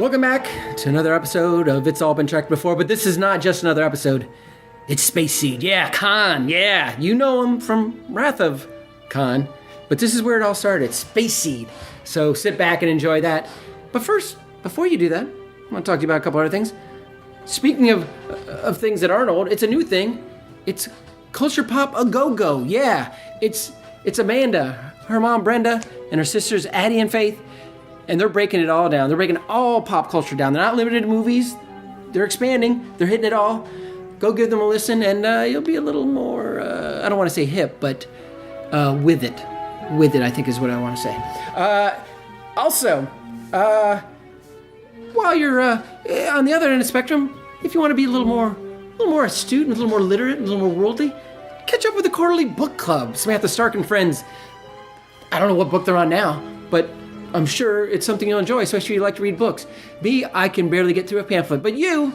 Welcome back to another episode of It's All Been Tracked Before, but this is not just another episode. It's Space Seed. Yeah, Khan. Yeah, you know him from Wrath of Khan, but this is where it all started. Space Seed. So sit back and enjoy that. But first, before you do that, I want to talk to you about a couple other things. Speaking of things that aren't old, it's a new thing. It's Culture Pop A Go-Go. Yeah, it's Amanda, her mom Brenda, and her sisters Addie and Faith. And they're breaking it all down. They're breaking all pop culture down. They're not limited to movies. They're expanding. They're hitting it all. Go give them a listen, and you'll be a little more, I don't want to say hip, but with it. With it, I think is what I want to say. Also, while you're on the other end of the spectrum, if you want to be a little more astute, a little more literate, a little more worldly, catch up with the Quarterly Book Club. Samantha Stark and friends. I don't know what book they're on now, but I'm sure it's something you'll enjoy, especially if you like to read books. B, I can barely get through a pamphlet, but you're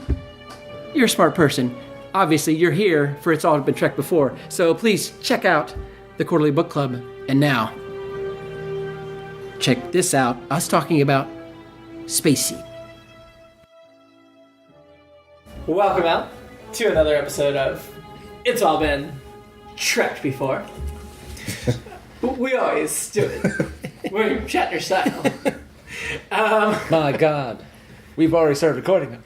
a smart person. Obviously, you're here for It's All Been Tracked Before, so please check out the Quarterly Book Club. And now, check this out, us talking about Space Seed. Welcome out to another episode of It's All Been Tracked Before. We always do it. We're Shatner style. My God. We've already started recording.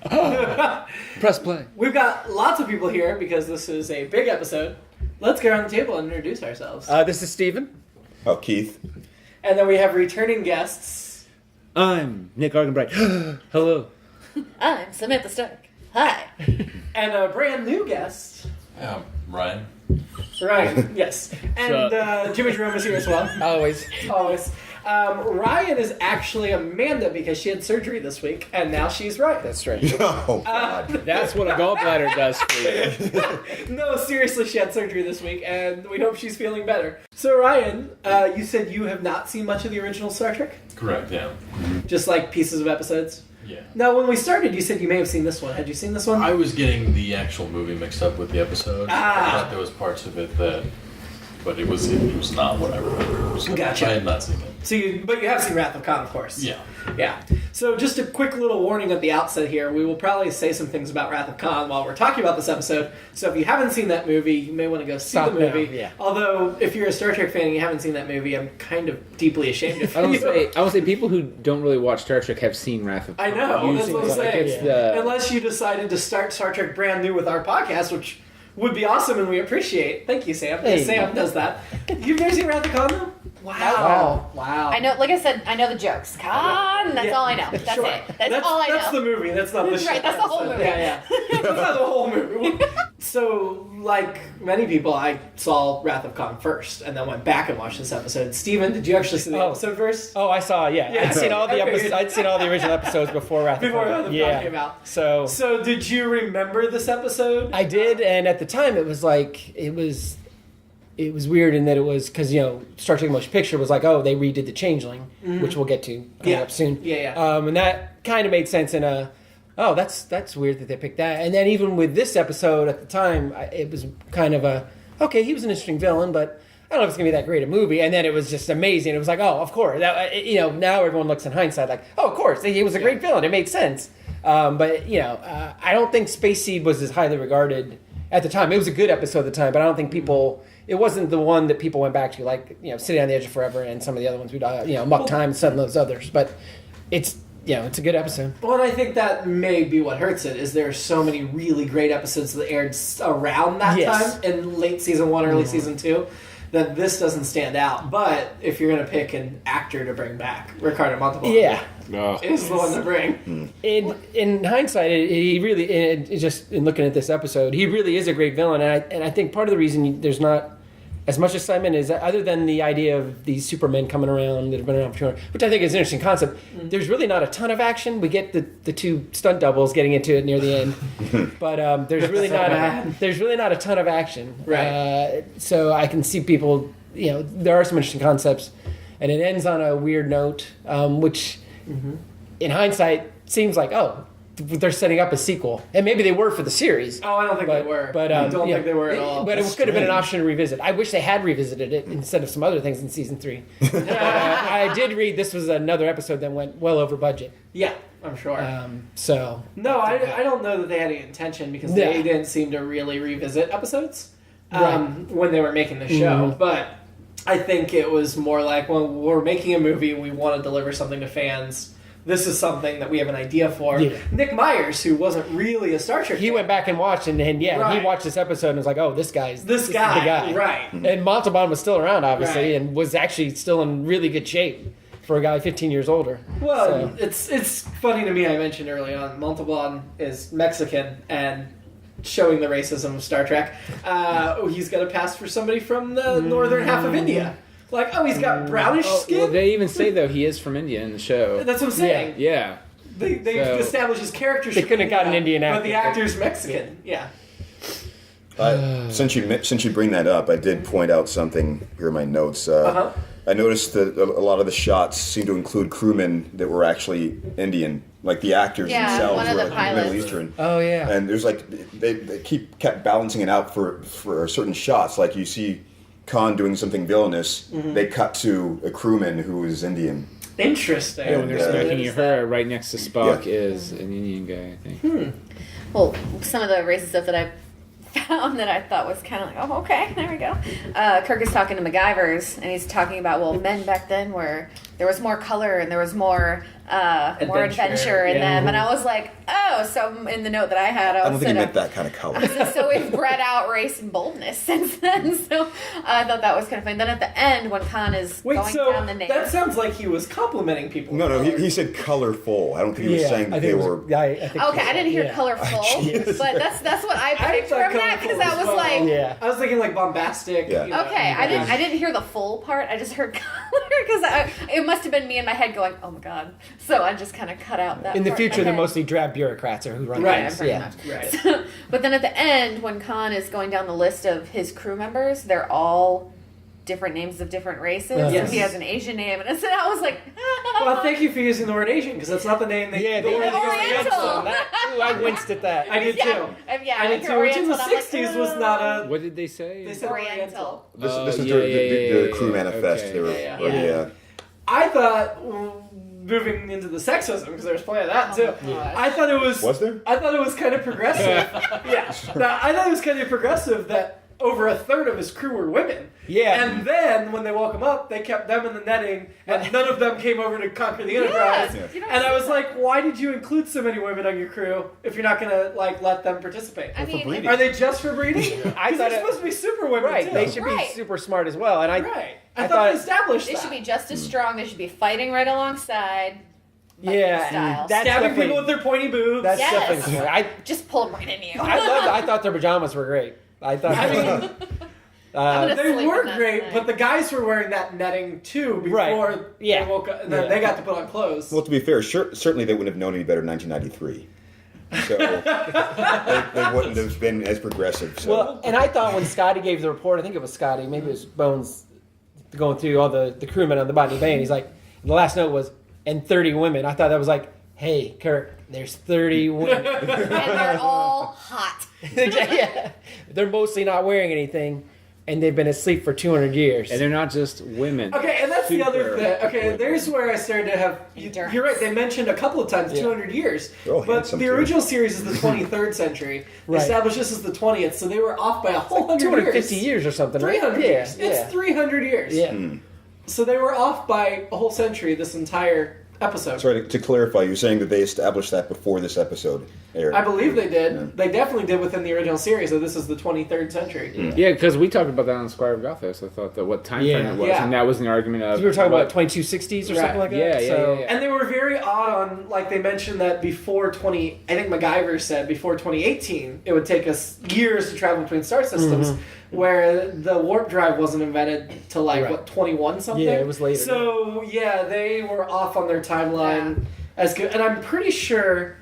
Press play. We've got lots of people here because this is a big episode. Let's get around the table and introduce ourselves. This is Steven. Oh, Keith. And then we have returning guests. I'm Nick Argenbright. Hello. I'm Samantha Stark. Hi. And a brand new guest. Ryan. Ryan, yes. And Jimmy-Jerome is here as well. Always. Always. Ryan is actually Amanda because she had surgery this week, and now she's Ryan. That's right. Oh, God. That's what a gallbladder does for you. No, seriously, she had surgery this week, and we hope she's feeling better. So, Ryan, you said you have not seen much of the original Star Trek? Correct, yeah. Just like pieces of episodes? Yeah. Now, when we started, you said you may have seen this one. Had you seen this one? I was getting the actual movie mixed up with the episode. I thought there was parts of it that... But it was not what I remember. So Gotcha. I had not seen it. So but you have seen Wrath of Khan, of course. Yeah. Yeah. So just a quick little warning at the outset here. We will probably say some things about Wrath of Khan while we're talking about this episode. So if you haven't seen that movie, you may want to go see the movie. Now, yeah. Although, if you're a Star Trek fan and you haven't seen that movie, I'm kind of deeply ashamed of you. I would say people who don't really watch Star Trek have seen Wrath of I Khan. know, that's what I'm saying. The... Unless you decided to start Star Trek brand new with our podcast, which would be awesome and we appreciate. Thank you, Sam. Hey. Sam does that. You've never seen Wrath of Khan, though? Wow. I know, like I said, I know the jokes. Khan, that's all I know. That's Sure. it. That's all I know. That's the movie. That's not the show. Right, that's the whole movie. Yeah. That's not the whole movie. So, like many people, I saw Wrath of Khan first and then went back and watched this episode. Steven, did you actually see the episode first? Oh, I saw, yeah. Yeah. I'd seen all the episodes. I'd seen all the original episodes before Wrath of Before Khan. Wrath of Khan came out. So did you remember this episode? I did, and at the time it was like it was weird in that it was because Star Trek Motion Picture was like, oh, they redid the Changeling, which we'll get to coming up soon. Yeah. And that kind of made sense in oh, that's weird that they picked that. And then even with this episode at the time, it was kind of okay, he was an interesting villain, but I don't know if it's gonna be that great a movie. And then it was just amazing. It was like, oh, of course. That, now everyone looks in hindsight like, oh, of course, he was a great villain. It made sense. But I don't think Space Seed was as highly regarded at the time. It was a good episode at the time, but I don't think people. It wasn't the one that people went back to, like Sitting on the Edge of Forever and some of the other ones we Muck Time and some of those others. But it's it's a good episode. Well, and I think that may be what hurts it, is there are so many really great episodes that aired around that time in late season 1, early season 2, that this doesn't stand out. But if you're going to pick an actor to bring back, Ricardo Montalban is the one to bring. In hindsight, he really, just in looking at this episode, he really is a great villain. And I think part of the reason there's not as much excitement is, other than the idea of these Supermen coming around that have been around for 200, which I think is an interesting concept, there's really not a ton of action. We get the two stunt doubles getting into it near the end, but there's really not a ton of action. Right. So I can see people, there are some interesting concepts, and it ends on a weird note, which in hindsight seems like, oh, they're setting up a sequel, and maybe they were for the series. Oh, I don't think they were. But I don't think they were at all. But it could have been an option to revisit. I wish they had revisited it instead of some other things in season 3. I did read this was another episode that went well over budget. Yeah. I'm sure. So No, I don't know that they had any intention because they didn't seem to really revisit episodes when they were making the show. But I think it was more like, well, we're making a movie, we want to deliver something to fans. This is something that we have an idea for. Yeah. Nick Myers, who wasn't really a Star Trek he fan, went back and watched, and he watched this episode and was like, "Oh, this guy, this is the guy." right? And Montalban was still around, obviously, Right. and was actually still in really good shape for a guy 15 years older. Well, So- it's funny to me. I mentioned early on, Montalban is Mexican and showing the racism of Star Trek. He's got a pass for somebody from the northern half of India. Like, oh, he's got brownish skin. Well, they even say though he is from India in the show. That's what I'm saying. Yeah. They So- established his characters. They from couldn't have gotten India, Indian but the actor. actor's Mexican. Yeah. Since you bring that up, I did point out something here in my notes. I noticed that a lot of the shots seem to include crewmen that were actually Indian, like the actors Yeah, themselves one of were the like pilots. Middle Eastern. Oh yeah. And there's like they kept balancing it out for certain shots. Like you see Khan doing something villainous, they cut to a crewman who is Indian. Interesting. Yeah, when they're Yeah. smoking Uhura, right next to Spock Yeah. is an Indian guy, I think. Well, some of the racist stuff that I found that I thought was kind of like, oh, okay, there we go. Kirk is talking to MacGyvers, and he's talking about, well, men back then there was more color and there was more adventure in them. And I was like, oh, so in the note that I had, I don't think he meant that kind of color. So we've bred out race and boldness since then. So I thought that was kind of funny. Then at the end, when Khan is Wait, going so down the name. that sounds like he was complimenting people. No, he said colorful. I don't think he was saying I that think they it was, were. I think Okay, I didn't hear yeah. colorful, but that's what I I picked thought from that because I colorful was as well. like, Yeah. I was thinking like bombastic. Yeah. you know, okay, I didn't hear the full part. I just heard color because it must have been me in my head going, oh my god. So I just kind of cut out that. In the part. future, they're Okay. mostly drab bureaucrats or who run Right, things. pretty Yeah. much. Right. So, but then at the end, when Khan is going down the list of his crew members, they're all different names of different races. Yes. So he has an Asian name, and so I was like, Well, thank you for using the word Asian because that's not the name. Yeah, the they word were that goes Oriental. against them. Ooh, I winced at that. I did too. Yeah, I did too. Which in the '60s was not a. What did they say? They said Oriental. Oriental. This is yeah, the yeah, crew yeah, manifest. okay. They were, Yeah. I thought, moving into the sexism, because there's plenty of that too. gosh. I thought it was. Was there? I thought it was kind of progressive. Yeah. Now, I thought it was kind of progressive that over a third of his crew were women. Yeah. And then when they woke him up, they kept them in the netting, and none of them came over to conquer the Enterprise. Yes, you don't And I see was that. like, why did you include so many women on your crew if you're not gonna like let them participate? I mean, breeding. Are they just for breeding? I Because thought they're it- supposed to be super women Right, too. they should Right. be super smart as well. And I Right. I I, thought- thought we established they that. should be just as strong. They should be fighting right alongside. yeah, style. and that's Stabbing definitely people with their pointy boobs. that's Yes. definitely smart. I Just pull them right in you. I thought their pajamas were great. I thought I mean, I'm gonna they sleep were in that great, tonight. but the guys were wearing that netting too before Right. Yeah. they woke up. And then Yeah. they got to put on clothes. Well, to be fair, certainly they wouldn't have known any better in 1993. So they wouldn't have been as progressive. So. Well, and I thought when Scotty gave the report, I think it was Scotty, maybe it was Bones, going through all the crewmen on the Botany Bay, and he's like, the last note was, and 30 women. I thought that was like, hey, Kirk, there's 30 women. And they're all hot. Yeah. They're mostly not wearing anything, and they've been asleep for 200 years. And they're not just women. Okay, and that's the other Super thing. Okay, women. there's where I started to have. Endurance. You're right. They mentioned a couple of times Yeah. 200 years, Oh, but handsome the too. original series is the 23rd century. They Right. established this as the 20th, so they were off by a whole 100 250 years. years or something, right? 300 yeah, years. Yeah. It's 300 years. Yeah. So they were off by a whole century this entire episode. Sorry, to clarify, you're saying that they established that before this episode aired. I believe they did. Yeah. They definitely did within the original series. So this is the 23rd century. Yeah, because we talked about that on Squire of Gothos. I thought that what time frame Yeah. it was, Yeah. and that was an argument of We were talking what- about 2260s or Right. something like that. Yeah, yeah, so, yeah, yeah. And they were very odd on, like they mentioned that before I think MacGyver said before 2018, it would take us years to travel between star systems, where the warp drive wasn't invented till like, Right. what, 21 something? Yeah, it was later. So, yeah, they were off on their timeline as good. And I'm pretty sure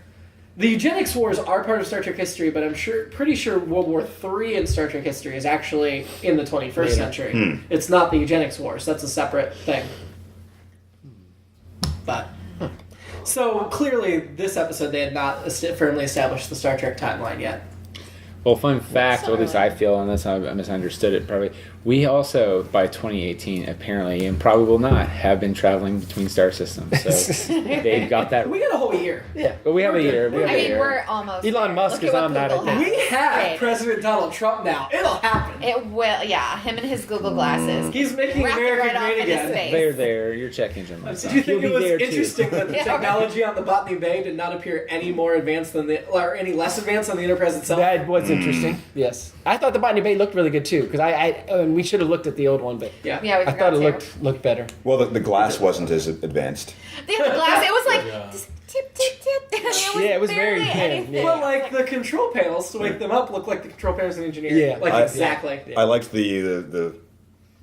the eugenics wars are part of Star Trek history, but I'm pretty sure World War III in Star Trek history is actually in the 21st Later. century. It's not the eugenics wars. That's a separate thing. But so clearly, this episode they had not firmly established the Star Trek timeline yet. Well, fun fact, or at least I feel on this, I misunderstood it probably. We also, by 2018, apparently, and probably will not, have been traveling between star systems. So they've got that. We got a whole year. Yeah. But we have a year. We have I a mean, year. we're almost. Elon there. Musk Look is at what on that, Google I think. has. We have Right. President Donald Trump now. It'll happen. It will, yeah. Him and his Google glasses. He's making Rocket America right off great into again. space. They're there. Your check engine lights Did on. you think He'll it be was there, too. interesting that the Yeah, technology on the Botany Bay did not appear any more advanced than or any less advanced than the Enterprise itself? That was interesting. Yes, I thought the Botany Bay looked really good too because and we should have looked at the old one, but Yeah. Yeah, we I thought forgot it to. looked better. Well, the glass wasn't as advanced. The glass, it was like Yeah. just tip, tip, tip. Yeah, it was very barely thin, anything. yeah. Well, like the control panels to wake them up look like the control panels in engineering. Yeah. Like I- exactly. I liked the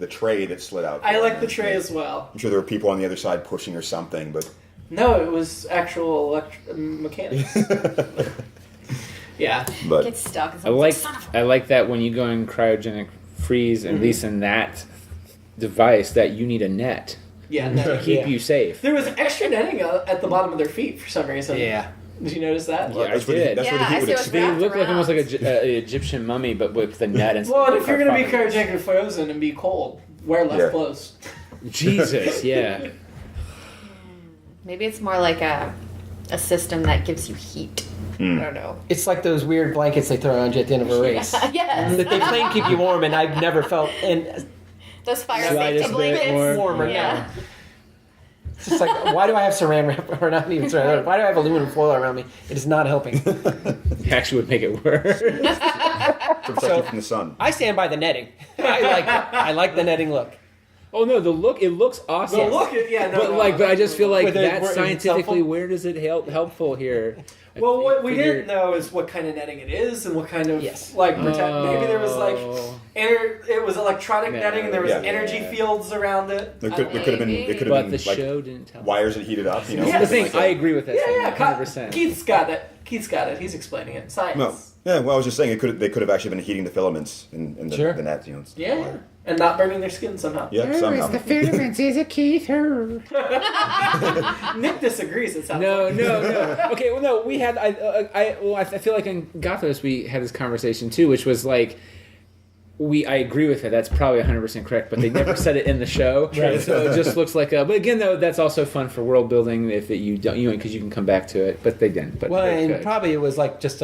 tray that slid out. I like the tray as well. I'm sure there were people on the other side pushing or something, but No, it was actual mechanics. Yeah. but Get stuck. It's I like son of I like that when you go in cryogenic freeze, at least in that device, that you need a net Yeah. to No. keep Yeah. you safe. There was extra netting at the bottom of their feet for some reason. Yeah. Did you notice that? Yeah, I that's where did. that's where the Yeah, heat I would see what's expand. They wrapped look like almost like around. an Egyptian mummy, but with the net and Well, and if you're going to be sarcophagus. cryogenically frozen and be cold, wear less Yeah. clothes. Jesus, yeah. Maybe it's more like a system that gives you heat. I don't know. It's like those weird blankets they throw around you at the end of a race. Yes. That they claim keep you warm, and I've never felt and Those fire Slightest safety bit blankets. warmer. Yeah. It's just like, why do I have saran wrap, or not even saran wrap, why do I have aluminum foil around me? It is not helping. Actually would make it worse. To protect you from the sun. I stand by the netting. I like the netting look. Oh no, it looks awesome. So look at But I just feel like Whether that it's scientifically, helpful? where does it helpful here? Well, what we Figure- didn't know is what kind of netting it is and what kind of Yes. protect. Maybe there was Oh. it was electronic No. netting and there was Yeah. energy fields around it. It could have been. It could But have the been like show didn't tell. wires that heated up. You know. Yeah, The something thing, like I that. agree with that. Yeah, 100%. Keith's got it. Keith's got it. He's explaining it. Science. No. Yeah. Well, I was just saying they could have actually been heating the filaments in the, Sure. the net. You know. Yeah. And not burning their skin somehow. Yeah. Somehow. filaments? Is it Keith? Her? Nick disagrees. It sounds No, like. no. Okay, well, no. We had. I feel like in Gothos we had this conversation too, which was like. I agree with it. That's probably 100% correct, but they never said it in the show, Right. so it just looks like a. But again, though, that's also fun for world building if you don't, because you can come back to it. But they didn't. But Well, they and could. probably it was like just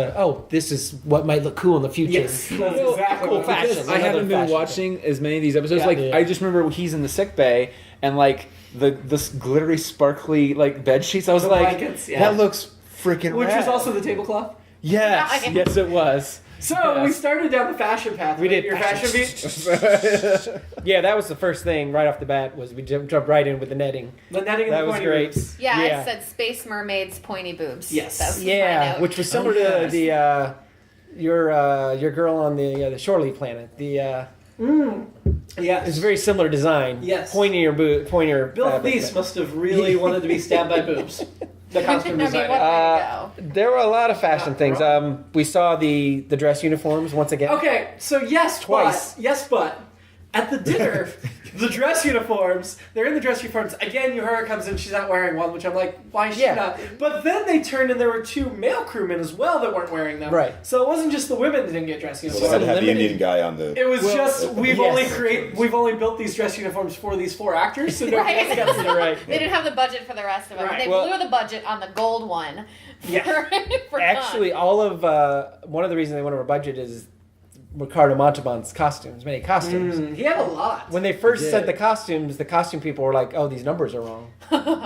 this is what might look cool in the future. Yes. That's Well, exactly cool what fashion. Because I Another haven't been fashion. watching as many of these episodes. Yeah. Like Yeah. I just remember he's in the sick bay and like this glittery, sparkly like bed sheets. I was The like, blankets, yeah. that looks freaking. Which rad. was also the tablecloth. yes, Yeah. yes, it was. So Yes. we started down the fashion path. We did Your fashion fashion. beat. Yeah, that was the first thing right off the bat was we jumped right in with the netting. The netting and That the was pointy great. boobs. Yeah, Yeah. it said Space Mermaids Pointy Boobs. Yes. That was my Yeah, note. which was similar Oh, yes. to the your girl on the Shorely planet. Yes. It's a very similar design. Yes. Pointer. Bill fabric, Cleese but- must have really wanted to be stabbed by boobs. The costume I mean, designer. what way to go? There were a lot of fashion Not things. wrong. We saw the dress uniforms once again. Okay, so yes, Twice. but at the dinner, the dress uniforms, they're in the dress uniforms. Again, Uhura comes in, she's not wearing one, which I'm like, why is she Yeah. not? But then they turned and there were two male crewmen as well that weren't wearing them. Right. So it wasn't just the women that didn't get dress Well, uniforms. they had to have the limited- Indian guy on the. It was Well, just we've yes. only built these dress uniforms for these four actors, so nobody Right. else got to see them. Right. They didn't have the budget for the rest of them. Right. They Well- blew the budget on the gold one. Yeah. for Actually, all of one of the reasons they went over budget is Ricardo Montalban's costumes, many costumes. He had a lot. When they first He sent did. the costume people were like, "Oh, these numbers are wrong,"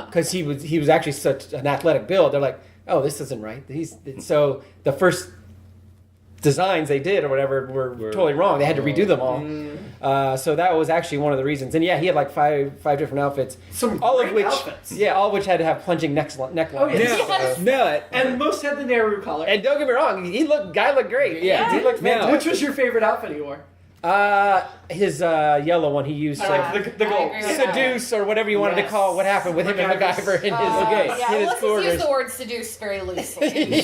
because he was actually such an athletic build. They're like, "Oh, this isn't right." So the first designs they did or whatever were totally wrong. They had to redo them all. So that was actually one of the reasons. And yeah, he had like five different outfits, Some all of great which outfits. all of which had to have plunging necklines. Oh, yeah. Yes. No, And most had the Nehru collar. And don't get me wrong, guy looked great. Yeah. he looked Yeah. fantastic. Which was your favorite outfit he wore? His yellow one he used to Like the I gold. agree with that. seduce or whatever you wanted to Yes. call what happened with him and MacGyver in his Okay. Yeah, in well, his let's just quarters. use the word seduce very loosely.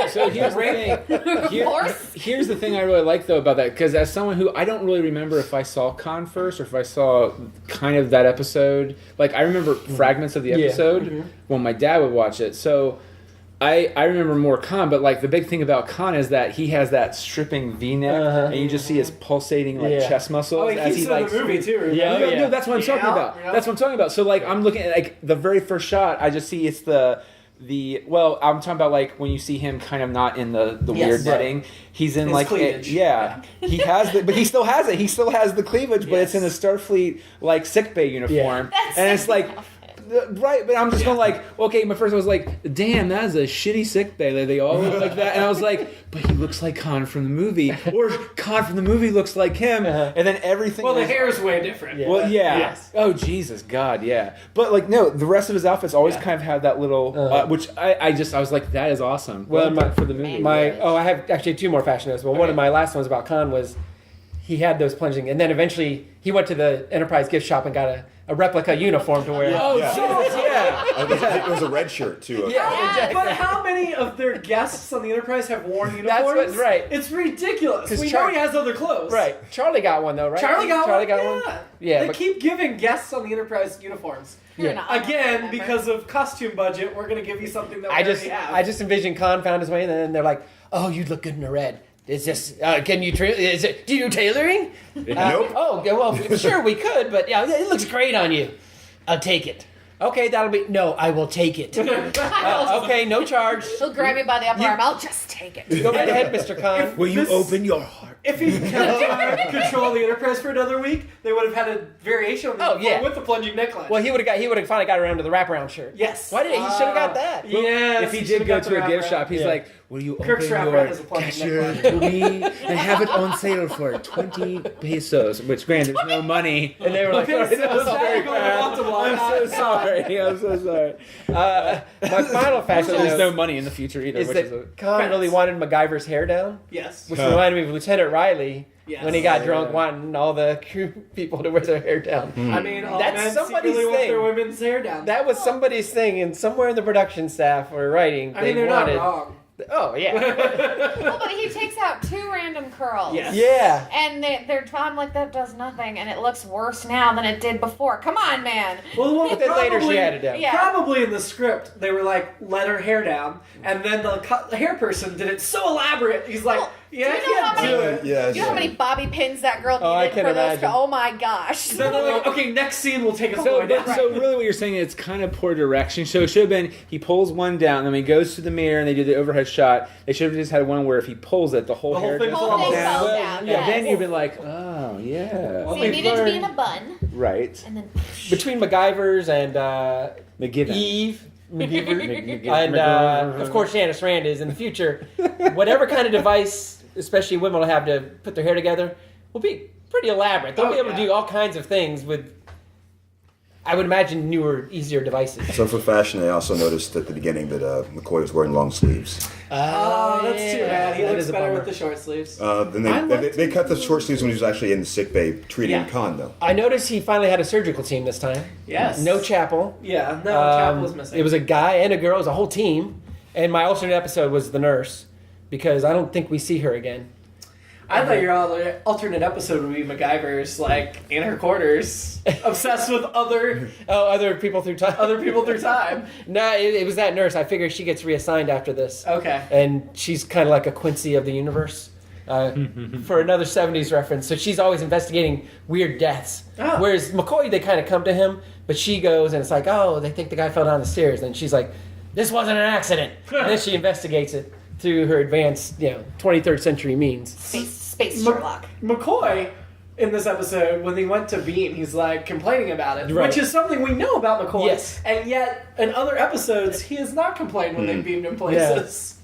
So here's the thing. Of course. Here's the thing I really like though about that, because as someone who I don't really remember if I saw Con first or if I saw kind of that episode. Like I remember fragments of the Yeah. episode when my dad would watch it. So I remember more Khan, but like the big thing about Khan is that he has that stripping V-neck, and you just see his pulsating chest muscles. Oh, as he's he in the movie too. Remember? Yeah, no, that's what I'm talking Yeah, about. yeah. That's what I'm talking about. So like I'm looking at like the very first shot, I just see it's the well, I'm talking about like when you see him kind of not in the weird netting. He's in His like cleavage. he has but he still has it. He still has the cleavage, but it's in a Starfleet like sickbay uniform, and it's like. Right, but I'm just going like, okay, my first I was like, damn, that is a shitty sick bay. They all look like that. And I was like, but he looks like Khan from the movie. Or Khan from the movie looks like him. And then everything Well, the hair is way different. Well, yeah. Yes. Oh, Jesus, God, yeah. But like, no, the rest of his outfits always kind of have that little, which I was like, that is awesome. Well, for the movie. I have actually 2 more fashion notes. Well, one of my last ones about Khan was he had those plunging, and then eventually he went to the Enterprise gift shop and got a replica uniform to wear. Oh, Yeah. Jesus, yeah. It was a red shirt too. But how many of their guests on the Enterprise have worn uniforms? That's what's right. It's ridiculous. 'Cause We know he has other clothes. Right. Charlie got one though, right? Charlie got one. one. Yeah, They but- keep giving guests on the Enterprise uniforms. You're an honorary Again, member. because of costume budget, we're going to give you something that we already have. I just envisioned Khan found his way, and then they're like, "Oh, you'd look good in a red. Is this? Can you? Is it? Do you do tailoring? Nope. Oh, yeah, well, sure we could, but yeah, it looks great on you. I'll take it. Okay, that'll be. No, I will take it. Okay, no charge. He'll grab me by the upper arm. I'll just take it. Go right ahead, Mr. Khan. Will you This- open your heart? If he kept control of the Enterprise for another week, they would have had a variation of the uniform with the plunging neckline. Well, he would have finally got around to the wraparound shirt. yes. Why did he should have got that? Yeah. If he did go to a gift shop, he's like, will you Kirk's open wraparound your has a plunging cashier neckline. and have it on sale for 20 pesos, which granted, there's no money. And they were like, Okay, so "That was that very is going bad." off the block. I'm so sorry. I'm so sorry. My final fashion There's no note money in the future either. is Which is a, that Khan really wanted MacGyver's hair down, Yes. which reminded me of Lieutenant Riley Yes. when he got drunk, wanting all the crew people to wear their hair down. I mean, all That's men somebody's secretly want thing. their women's hair down. That was somebody's thing, and somewhere in the production staff or writing, I mean, they're wanted. not wrong. Oh yeah, Well, but he takes out 2 random curls. Yes. yeah. And they're I'm like, that does nothing, and it looks worse now than it did before. Come on, man. Well, But then later she probably- had it down. Yeah. Probably in the script, they were like, let her hair down. And then the hair person did it so elaborate. He's like, Well, yeah, do I you know how can't do many- it. Yeah. You know how many bobby pins that girl needed Oh, I can for those? imagine. Oh my gosh. Then they're like, okay, next scene we'll take a so, photo down. but, so really what you're saying is it's kind of poor direction. So it should have been he pulls one down, then he goes to the mirror and they do the overhead shot. They should have just had one where if he pulls it, the whole The whole hair thing just falls comes Whole thing down. fell down, And yes. then you've been like, oh yeah, See, it needed to be in a bun, right. and then Between MacGyver's and McGivern. Eve. McGivern. And of course, Janice Rand is in the future. Whatever kind of device, especially women will have to put their hair together, will be pretty elaborate. They'll Oh, be able to yeah. do all kinds of things with, I would imagine, newer, easier devices. So for fashion, I also noticed at the beginning that McCoy was wearing long sleeves. Oh, that's too bad. He That looks is a better bummer. with the short sleeves. Then they cut the short sleeves when he was actually in the sick bay treating Yeah. Khan, though. I noticed he finally had a surgical team this time. Yes. No chapel. Yeah, no, Chapel was missing. It was a guy and a girl. It was a whole team. And my alternate episode was the nurse, because I don't think we see her again. I thought your alternate episode would be MacGyver's, like, in her quarters, obsessed with other Other people through time. people through time. No, it was that nurse. I figure she gets reassigned after this. Okay. And she's kind of like a Quincy of the universe. For another 70s reference. So she's always investigating weird deaths. Oh. Whereas McCoy, they kind of come to him, but she goes and it's like, oh, they think the guy fell down the stairs. And she's like, this wasn't an accident. And then she investigates it through her advanced, 23rd century means. space Sherlock. McCoy, in this episode, when he went to Beam, he's like complaining about it, Right. which is something we know about McCoy. Yes. And yet, in other episodes, he has not complained when they beamed him places.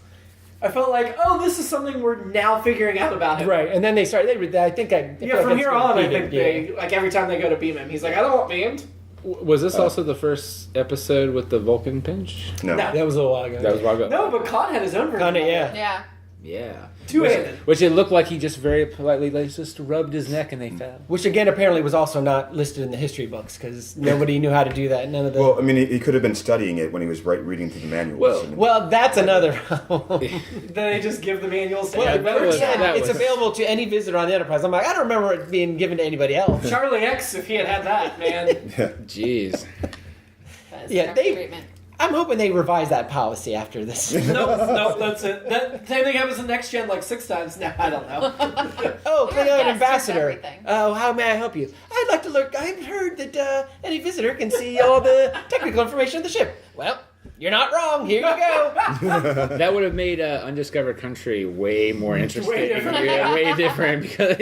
I felt like, oh, this is something we're now figuring out about him. Right. And then they start, I feel Yeah, like from that's here on, I repeated, think they, like, every time they go to beam him, he's like, I don't want beamed. Was this also the first episode with the Vulcan pinch? No. No. That was a little while ago. That was a while ago. No, but Khan had his own version. Kinda, of it. yeah. Yeah. Yeah. Two-handed. Which it looked like he just very politely just rubbed his neck and they fell. Which again, apparently, was also not listed in the history books because nobody knew how to do that. None of the. Well, I mean, he could have been studying it when he was reading through the manuals. Well- I mean, Well, that's another problem. Then they just give the manuals to Well, everybody. remember was- it said that it's was- available to any visitor on the Enterprise. I'm like, I don't remember it being given to anybody else. Charlie X, if he had that, man. Jeez. That is Yeah, yeah, they- treatment. I'm hoping they revise that policy after this. Nope, that's it. That same thing happens in Next Gen like 6 times. Now I don't know. Oh, You're a Klingon guest, ambassador. just everything. Oh, how may I help you? I'd like to look. I've heard that any visitor can see all the technical information of the ship. Well, you're not wrong. Here you go. That would have made Undiscovered Country way more interesting. Way different. Yeah, way different because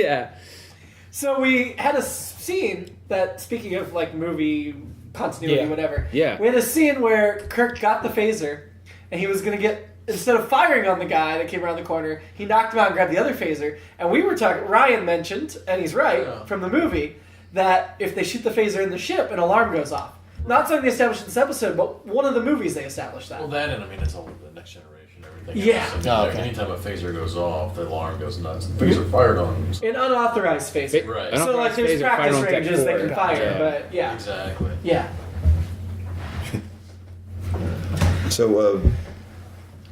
So we had a scene that, speaking of like movie continuity, Yeah. whatever. Yeah. We had a scene where Kirk got the phaser, and he was gonna get, instead of firing on the guy that came around the corner, he knocked him out and grabbed the other phaser. And we were talking. Ryan mentioned, and he's right from the movie, that if they shoot the phaser in the ship, an alarm goes off. Not something they established in this episode, but one of the movies they established that. Well, that and I mean, it's all the Next Generation. Everything. Yeah. else. I mean, Oh, like, okay. anytime a phaser goes off, the alarm goes nuts. The phaser fired on. An unauthorized phaser. Right. So like there's Unauthorized phaser practice fired on Deck ranges they 4. can fire, Yeah. but yeah. Exactly. Yeah. So,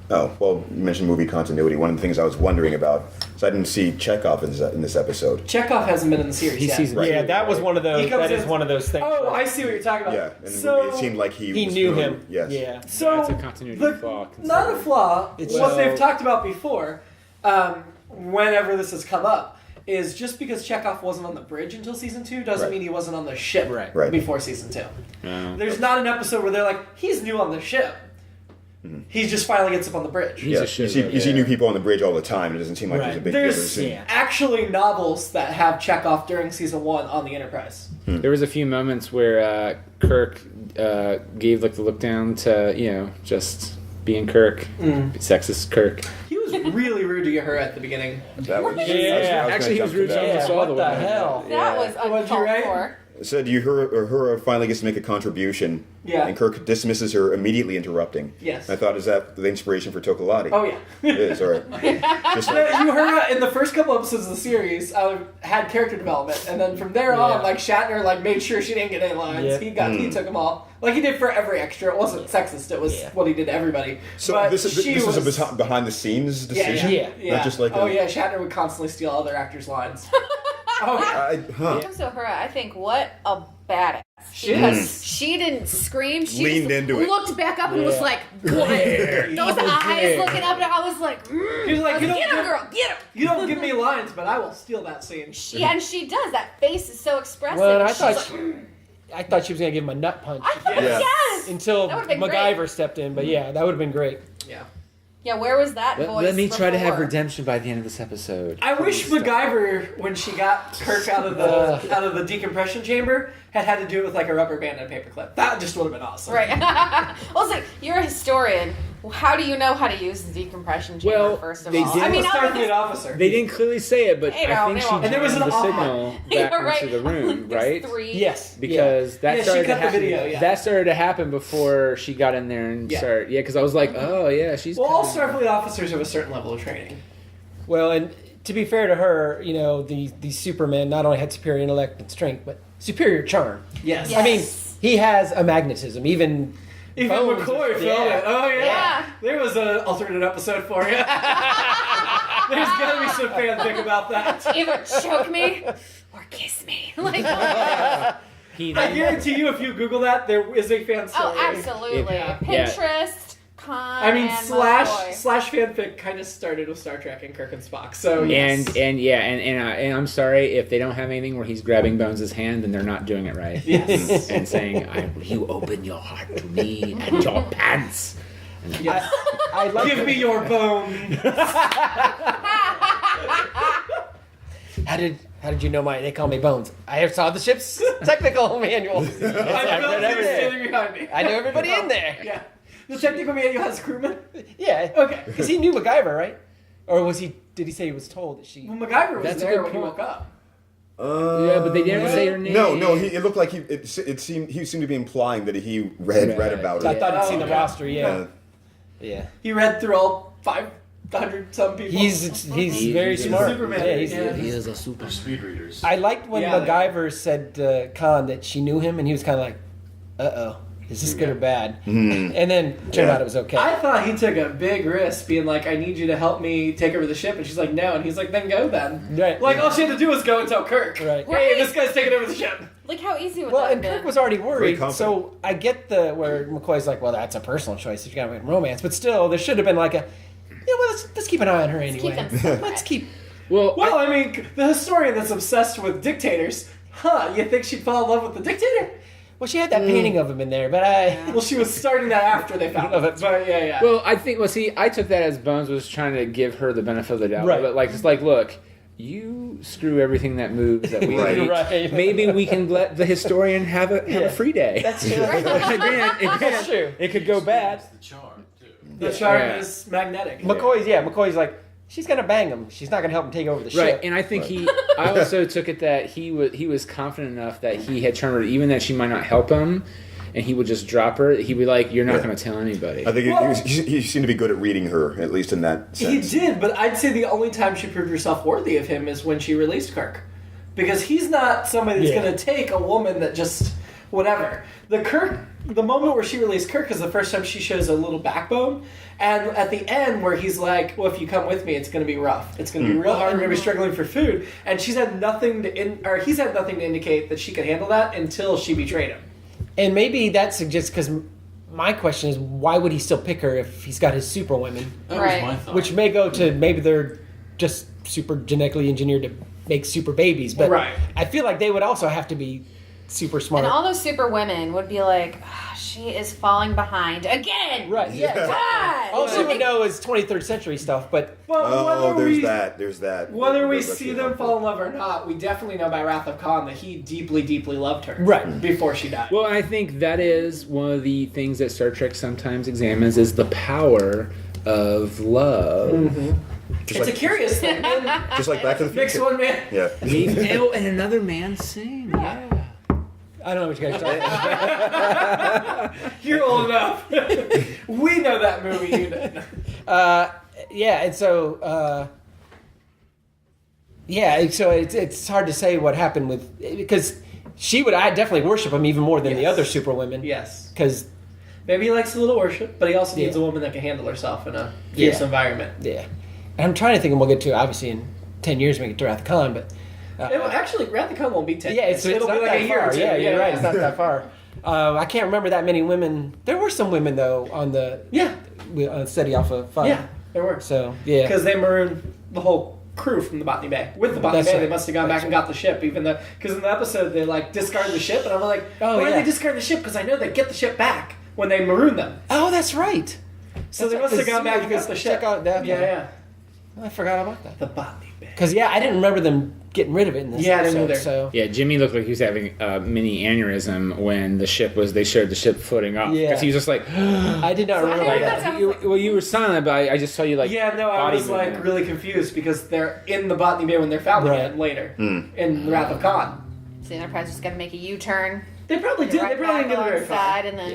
you mentioned movie continuity. One of the things I was wondering about, so I didn't see Chekov in this episode. Chekov hasn't been in the series He's yet. season Yeah, two, that was right? one of those. He comes That is in- one of those things. Oh, I see what you're talking about. Yeah, in the So movie it seemed like he was knew familiar. him. Yes. Yeah. So That's a continuity the- flaw, Not a considered. flaw. It's what so- they've talked about before, whenever this has come up, is just because Chekov wasn't on the bridge until season 2 doesn't Right. mean he wasn't on the ship Right. before season 2. Oh. There's not an episode where they're like, he's new on the ship. He just finally gets up on the bridge. He's Yeah, a shit. you see new people on the bridge all the time. It doesn't seem like there's a big deal. There's Yeah. actually novels that have Chekov during season 1 on the Enterprise. There was a few moments where Kirk gave like the look down to just being Kirk, sexist Kirk. He was really rude to Uhura at the beginning. That was, Yeah. I was Actually, he was gonna rude jump to that. almost Yeah, all the what the women. hell? That was Would you uncalled write? for. It said Uhura finally gets to make a contribution, Yeah. and Kirk dismisses her, immediately interrupting. Yes. I thought, is that the inspiration for Tokolati? Oh, yeah. It is, all right. Just like, Uhura, in the first couple episodes of the series, had character development, and then from there on, Yeah. like Shatner, made sure she didn't get any lines. Yeah. He took them all, like he did for every extra. It wasn't sexist; it was Yeah. what he did to everybody. so But this she is was, a behind the scenes decision? Yeah. Not just like Shatner would constantly steal other actors' lines. Oh yeah. When it comes to Uhura, I think what a badass. She Because is. she didn't scream. She Leaned just into it. looked back up and was Yeah. like, what? Those Evil eyes glare. looking up, and I was like, He was like, get him, girl, get him. You don't give me lines, but I will steal that scene. And she does. That face is so expressive. Well, and I She's thought like, I thought she was gonna give him a nut punch I thought, Yeah. yes. until That would've been MacGyver great. stepped in. But yeah, that would have been great. Yeah. Yeah, where was that voice Let me try to have before? redemption by the end of this episode. I wish MacGyver, when she got Kirk out of the decompression chamber, had to do it with like a rubber band and a paperclip. That just would have been awesome. Right. Well, it's like, you're a historian. How do you know how to use the decompression chamber, Well, first of they all? did- I mean, Starfleet officer. They didn't clearly say it, but They I don't, think they she won't. And there was jammed an the off signal You're back right. into the room, There's right? 3. Yes, Because that Yeah, she started to cut the happen. video, yeah. That started to happen before she got in there and Yeah. started. Yeah, because I was like, oh yeah, she's. Well, all kinda- Starfleet officers have a certain level of training. Well, and to be fair to her, these Supermen not only had superior intellect and strength, but superior charm. Yes. I mean, Yes. he has a magnetism. Even Bones McCoy is- felt yeah. it. Oh yeah. Yeah. There was an alternate episode for you. There's gotta be some fanfic about that. Either choke me or kiss me. Like, He I guarantee you, if you Google that, there is a fan story. oh, absolutely. Yeah. Pinterest, Con, I mean, and slash McCoy. fanfic kind of started with Star Trek and Kirk and Spock. So And yes. and I'm sorry if they don't have anything where he's grabbing Bones' hand, then they're not doing it right. Yes. And saying, "You open your heart to me and your pants." Yes. I love Give me your bone. How did you know they call me Bones? I saw the ship's technical manual. I I've felt read you everything. standing behind me. I know everybody in there. Yeah. The technical manual has crewmen. Yeah. Okay. Because he knew MacGyver, right? Or was he? Did he say he was told that she? Well, MacGyver was That's a there good when he point. woke up. Yeah, but they didn't say her name. No, it looked like it seemed to be implying that he read about I it. thought he'd seen the okay. roster. Yeah. Uh, Yeah. He read through all 500 some people. He's very He's smart. Superman. Yeah, he's, Yeah. He is a super. They're speed readers. I liked when Yeah, they MacGyver said to Khan that she knew him, and he was kind of like, "Uh oh." Is this good or bad? And then turned out it was okay. I thought he took a big risk being like, I need you to help me take over the ship. And she's like, no. And he's like, then go then. Right. Like, all she had to do was go and tell Kirk. Right. Hey, this guy's taking over the ship. Like, how easy would Well, that and have Kirk been? was already Very worried, confident. so I get where McCoy's like, well, that's a personal choice if you got to romance, but still, there should have been like let's keep an eye on her anyway. keep them separate. Let's keep. Well, Well, I mean, the historian that's obsessed with dictators, you think she'd fall in love with the dictator? Well, she had that painting of him in there, but Well, she was starting that after they found him. But yeah. well, I think. Well, see, I took that as Bones was trying to give her the benefit of the doubt. Right. But like, it's like, look, you screw everything that moves that we Right. hate. Right. Maybe we can let the historian have a free day. That's true. That's true. It could go bad. It's the charm, too. The charm Yeah. is magnetic. McCoy's like, she's gonna bang him. She's not gonna help him take over the Right, ship. and I think I also took it that he was confident enough that he had turned her, even that she might not help him, and he would just drop her. He'd be like, "You're not Yeah. going to tell anybody." I think he seemed to be good at reading her, at least in that sense. He did, but I'd say the only time she proved herself worthy of him is when she released Kirk. Because he's not somebody that's Yeah. going to take a woman that just, whatever. The moment where she released Kirk is the first time she shows a little backbone. And at the end where he's like, well, if you come with me, it's going to be rough. It's going to be real hard. We're going to be struggling for food. And he's had nothing to indicate that she could handle that until she betrayed him. And maybe that suggests, because my question is, why would he still pick her if he's got his super women? That Right. was my thought. Which may go to maybe they're just super genetically engineered to make super babies, but Right. I feel like they would also have to be super smart. And all those super women would be like, she is falling behind again. Right, yeah. God! All she would know is 23rd century stuff, but But Oh, there's that. Whether we That's see actually them fall in love or not, we definitely know by Wrath of Khan that he deeply, deeply loved her. Right. Before she died. Well, I think that is one of the things that Star Trek sometimes examines is the power of love. It's a curious thing. Man. Just like Back to the Mix Future. one man. Yeah. And another man sing. Yeah. I don't know what you guys are talking about. You're old enough. We know that movie. You know. Yeah, and so it's hard to say what happened with, because I definitely worship him even more than the Yes. other super women. Yes. Because Maybe he likes a little worship, but he also needs Yeah. a woman that can handle herself in a fierce Yeah. environment. yeah, and I'm trying to think, and we'll get to it, obviously in 10 years we get to Wrath of Khan, but Actually, Wrath of Khan won't be 10 yeah, it's It'll not be like that a year far. or two. Yeah, you're right. It's not that far. I can't remember that many women. There were some women though on the Yeah. on Steady Alpha 5. Yeah, there were. So yeah, Because they marooned the whole crew from the Botany Bay. With the Botany That's Bay, right. they must have gone back and got the ship, even though... Because in the episode, they, discard the ship, and I'm like, Oh, why yeah. did they discard the ship? Because I know they get the ship back when they maroon them. oh, that's right. So they must have gone back and got the ship. Check out that. Yeah. I forgot about that. The Botany Bay. Because I didn't remember them getting rid of it in this Yeah, I didn't episode. either. So Yeah, Jimmy looked like he was having a mini aneurysm when they showed the ship floating off. Yeah. Because he was just like, I did not remember I heard that. that. you were silent, but I just saw you like. Yeah, no, I body was movement. really confused because they're in the Botany Bay when they're found Right. again later in the Wrath of Khan. So the Enterprise is going to make a U-turn. They probably did. Right they probably didn't back get very far. alongside, and then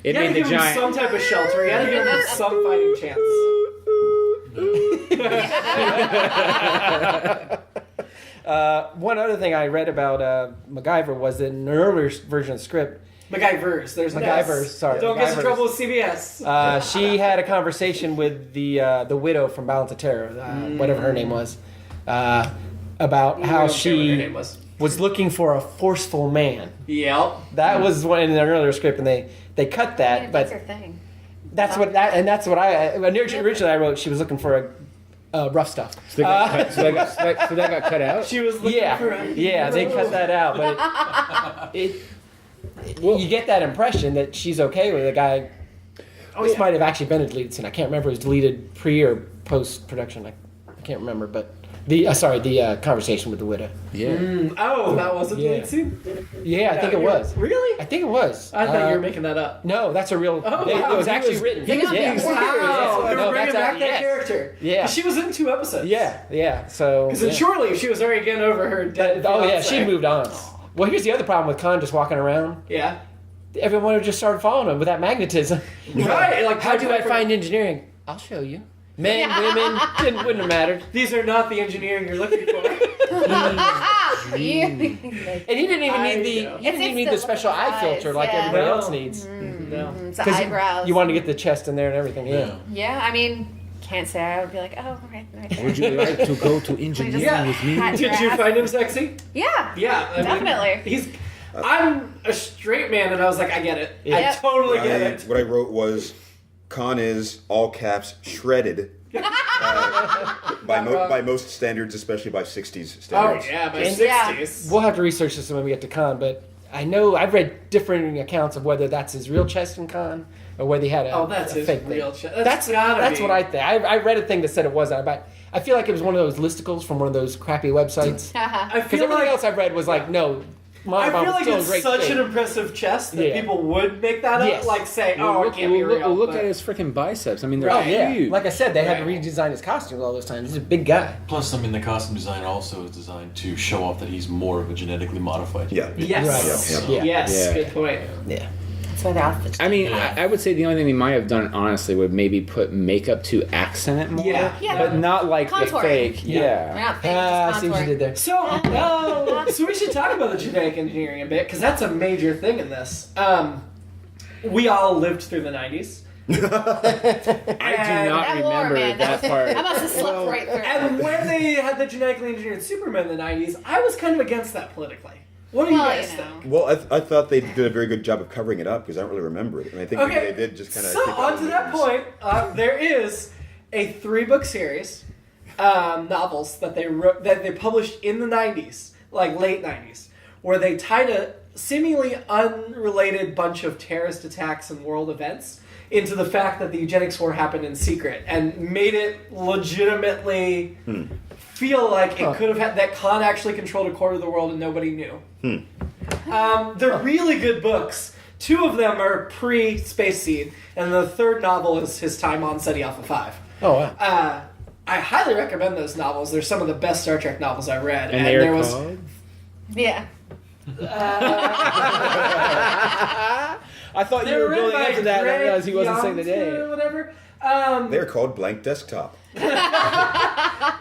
It You had to made the give them giant. some type of shelter. You had to give them some fighting chance. One other thing I read about MacGyver was that in an earlier version of the script, MacGyvers. There's an MacGyvers, S. sorry, Don't get in MacGyvers. trouble with CBS. she had a conversation with the widow from Balance of Terror, whatever her name was, about I how don't care what her name she was. looking for a forceful man. Yep. That was one in an earlier script, and they cut I that. mean, But that's her thing. that's what originally I wrote. She was looking for a rough stuff. So that got cut out. She was looking for a... Yeah, they cut that out, but you get that impression that she's okay with a guy. This might have actually been a deleted scene. I can't remember if it was deleted pre or post production. I can't remember, but the conversation with the widow. Yeah. Oh, that wasn't Yeah. the scene? Yeah, I think it was. Really? I think it was. I thought you were making that up. No, that's a real. Oh, it wow. was He actually was- written. he was being Yeah. Wow. They No, were bringing that's back that yes. character. Yeah. 'Cause she was in 2 episodes. Yeah. So. Because in yeah. Shore Leave, she was already getting over her dead Oh yeah, fiancé. she moved on. Well, here's the other problem with Khan just walking around. Yeah. Everyone would just start following him with that magnetism. Right. Like, How do I find engineering? I'll show you. Men, women, wouldn't have mattered. These are not the engineering you're looking for. And he didn't even need the special eye filter like everybody else needs. No. It's the eyebrows. You wanted to get the chest in there and everything. Yeah. Yeah, I mean, can't say I would be like, oh, right there. Would you like to go to engineering with me? Did you find him sexy? Yeah. Yeah, I mean, definitely. I'm a straight man, and I was like, I get it. Yeah. I totally get it. What I wrote was, Khan is, all caps, shredded. By most standards, especially by 60s Oh standards. yeah, by And 60s. We'll have to research this when we get to Khan, but I know I've read differing accounts of whether that's his real chest in Khan or whether he had that's a his fake real thing. chest. That's what I think. I read a thing that said it wasn't, but I feel like it was one of those listicles from one of those crappy websites. I Because feel everything like else I've read was like, no, I feel like still in it's great such shape. an impressive chest that Yeah. people would make that up, Yes. like say, Well, it can't be real. look but- at his freaking biceps. I mean, they're Oh yeah, huge. like I said, they had to Right. redesign his costumes all those times. He's a big guy. Plus, I mean, the costume design also is designed to show off that he's more of a genetically modified. Yeah. Yes. Right. Yeah. Yes. Yeah. Good point. Yeah. That's why the outfit's I mean, I would say the only thing they might have done, honestly, would maybe put makeup to accent it more. Yeah. Yeah. But not like the Contouring. fake. We're Yeah. not fake, I just see what you did contouring. there. So we should talk about the genetic engineering a bit because that's a major thing in this. We all lived through the 90s. I do not That war, remember man, that I part. must have slept right through. And when they had the genetically engineered Superman in the 90s, I was kind of against that politically. What do you Well, guys you know. think? Well, I thought they did a very good job of covering it up because I don't really remember it. And I think Okay, they did just kind of. so on to that point, there is a 3-book series, novels that they wrote that they published in the 90s, like late 90s, where they tied a seemingly unrelated bunch of terrorist attacks and world events into the fact that the eugenics war happened in secret and made it legitimately feel like it could have had that Khan actually controlled a quarter of the world and nobody knew. They're really good books. 2 of them are pre-Space Seed, and the 3rd novel is his time on SETI Alpha 5. Oh wow. I highly recommend those novels. They're some of the best Star Trek novels I've read. And they are there was called? Yeah. I thought you they were were written building by up to that, and I Greg realized he wasn't saying the Young, name. whatever. They're called Blank Desktop.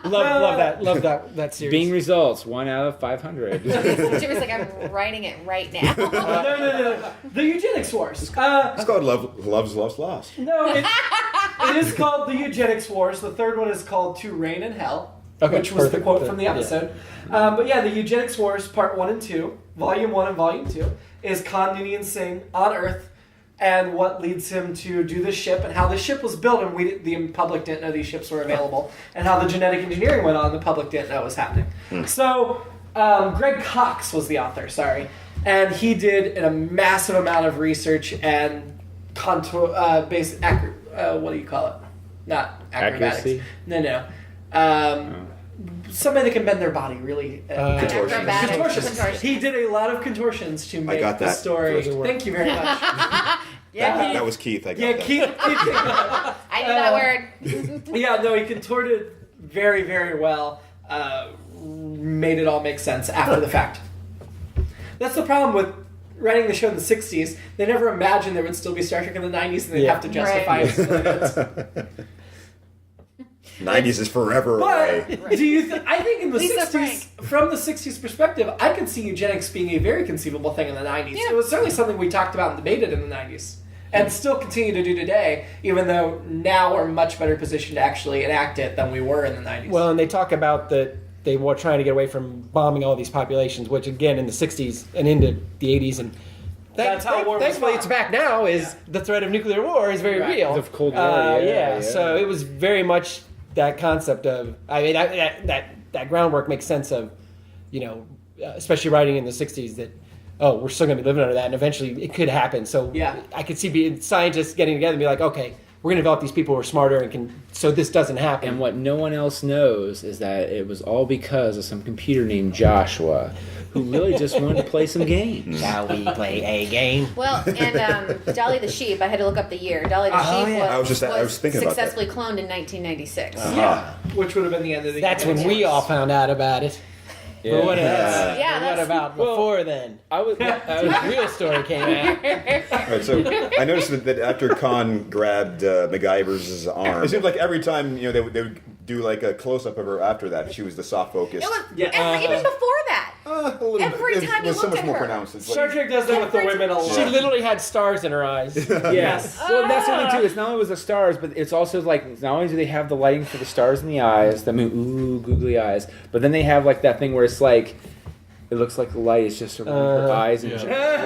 Love that series. Bing results 1 out of 500. Jimmy's like, I'm writing it right now. No. The Eugenics Wars. It's called Love's Lost. No, it is called The Eugenics Wars. The 3rd one is called To Reign in Hell, Okay, which was the perfect. quote from the Yeah. episode. But yeah, The Eugenics Wars, Part 1 and 2, Volume 1 and Volume 2, is Khan Noonien Singh on Earth and what leads him to do this ship and how the ship was built and the public didn't know these ships were available and how the genetic engineering went on and the public didn't know it was happening. So Greg Cox was the author, and he did a massive amount of research and what do you call it? Not acrobatics. Accuracy? No. Somebody that can bend their body really. Acrobatics. Contortions. He did a lot of contortions to make got the that story. first. Thank you very much. That was Keith. I got Yeah, that. Keith. I knew that word. Yeah, no, he contorted very, very well. Made it all make sense after the fact. That's the problem with writing the show in the 60s. They never imagined there would still be Star Trek in the 90s and they'd have to justify it. 90s is forever away. But do you? I think in the Lisa 60s, from the 60s perspective, I could see eugenics being a very conceivable thing in the 90s. Yeah. It was certainly something we talked about and debated in the 90s, and still continue to do today. Even though now we're in a much better position to actually enact it than we were in the 90s. Well, and they talk about that they were trying to get away from bombing all these populations, which again in the 60s and into the 80s and That's how war was thankfully fought. it's back now is the threat of nuclear war is very Right. real. The Cold War, yeah. So it was very much that concept of, I mean, that groundwork makes sense of, especially writing in the 60s that, we're still going to be living under that, and eventually it could happen. So Yeah. I could see scientists getting together and be like, okay, we're going to develop these people who are smarter and so this doesn't happen. And what no one else knows is that it was all because of some computer named Joshua, who really just wanted to play some games. Shall we play a game? Well, and Dolly the sheep, I had to look up the year. Dolly the sheep yeah. was, I was thinking about that. successfully cloned in 1996. yeah, which would have been the end of the. That's when eugenics we wars. all found out about it. Yeah. But what else? Yeah, What that's- about before then? The real story came out. Right, so I noticed that after Khan grabbed MacGyver's arm, it seemed like every time they would do like a close up of her after that, she was the soft focus. It was Yeah. even before that. A little Every bit. time It was you so looked much at more her. pronounced. It's Star like, Trek does that with the women a lot. She literally had stars in her eyes. Yes. Well, that's the thing too. It's not only was the stars, but it's also like not only do they have the lighting for the stars in the eyes, the ooh googly eyes, but then they have like that thing where it's like it looks like the light is just around her eyes and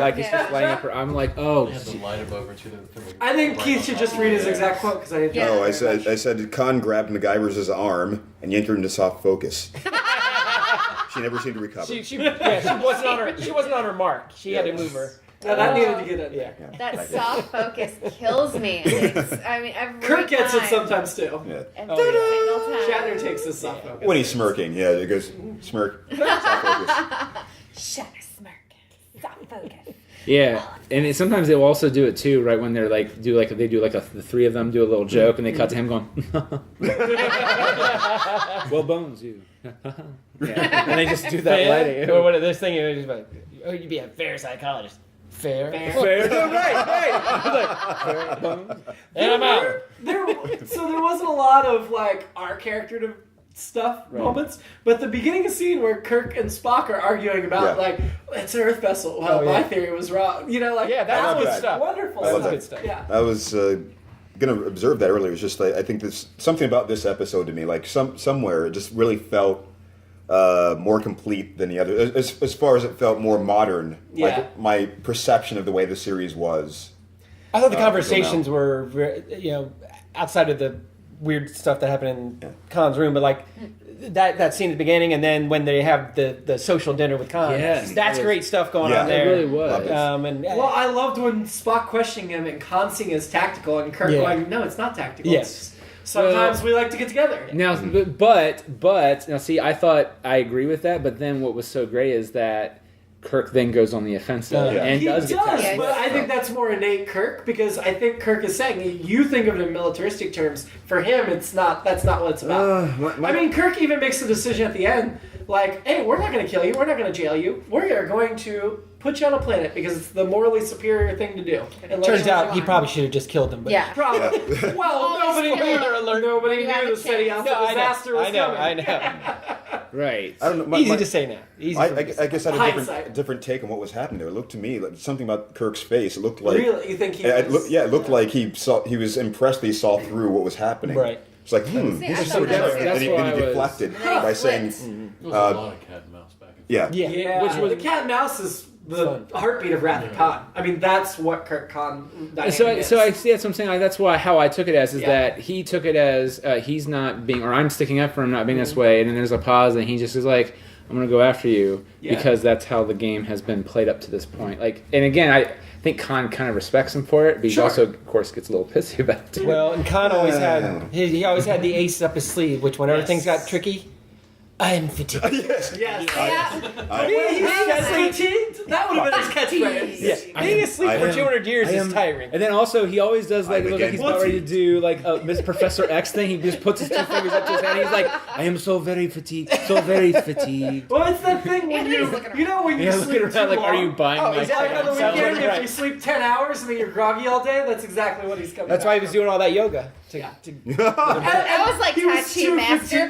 like it's just lighting up her. I'm like, oh. They had the light above her too. I think Keith should just read his exact quote because I didn't. Yeah. No, I said Khan grabbed MacGyver's arm and yanked her into soft focus. She never seemed to recover. She wasn't on her mark. She had to move her. No, that needed to get in. Yeah. That soft focus kills me. Every Kirk gets it time. sometimes too. Yeah. Every single time. Shatner takes his soft focus. When he's smirking, yeah, it goes smirk. Soft focus. Shatner smirk. Soft focus. Yeah, and sometimes they'll also do it too, right? When they're like the three of them do a little joke, and they cut to him going, "Well, Bones, you," and they just do that lighting. Or what this thing is like, oh, you'd be a fair psychologist. Fair. Fair. right. Bones. And I'm out. There wasn't a lot of like our character stuff moments, but the beginning of the scene where Kirk and Spock are arguing about like it's an Earth vessel. Well, my theory was wrong. You know, like that's good stuff. Wonderful. That was stuff. good stuff. Yeah. I was going to observe that earlier. It's just I think there's something about this episode to me, like somewhere it just really felt more complete than the other. As far as it felt more modern, like my perception of the way the series was. I thought the conversations were, outside of the weird stuff that happened in Khan's room, but like that scene at the beginning, and then when they have the social dinner with Khan, that's great stuff going on there. It really was. Well, I loved when Spock questioning him and Khan seeing as tactical, and Kirk going, "No, it's not tactical. Yes. Sometimes we like to get together." Now, but now, see, I thought I agree with that, but then what was so great is that Kirk then goes on the offensive and He does does, get tactical. but I think that's more innate Kirk, because I think Kirk is saying you think of it in militaristic terms. For him, it's not. That's not what it's about. I mean, Kirk even makes the decision at the end, like, "Hey, we're not going to kill you. We're not going to jail you. We are going to put you on a planet because it's the morally superior thing to do." And Turns out he probably should have just killed them. But Probably. Well, nobody knew. Nobody You have knew a the city chance. house disaster was coming. I know. Right. I don't know. Easy to say now. I guess I had a Hindsight. different take on what was happening there. It looked to me like something about Kirk's face. It looked like Really? You think he it was... looked like he was impressed that he saw through what was happening. Right. It's like, See, I this is thought so that was- different. that's And he why I was- deflected And then he by saying, flipped. There was a lot of cat and mouse back and forth. yeah. Yeah, Which was- the cat and mouse is the heartbeat of Wrath of Khan. I mean, that's what Kirk Khan dynamic is. So I see that's what I'm saying. Like, that's how I took it as Yeah. that he took it as he's not being, or I'm sticking up for him not being this way, and then there's a pause, and he just is like, I'm gonna go after you because that's how the game has been played up to this point. Like, and again, I think Khan kind of respects him for it, but he also, of course, gets a little pissy about it. Well, and Khan always had he always had the ace up his sleeve, which whenever things got tricky, I'm fatigued. Yes. Yes. Yeah. He said fatigued. That would have been his catchphrase. Yeah, being asleep for 200 years is tiring. And then also, he always does like I'm look like he's about ready to do like a Miss Professor X thing. He just puts his two fingers up to his head. And he's like, "I am so very fatigued, so very fatigued." Well, it's that thing when He's looking around. you know when you Yeah, sleep looking too around like, long. "Are you buying my Like on the shit?" weekend, if Right. you sleep 10 hours and then you're groggy all day, that's exactly what he's coming. That's why he back was doing all that yoga. That was like He was Tai Chi too Master.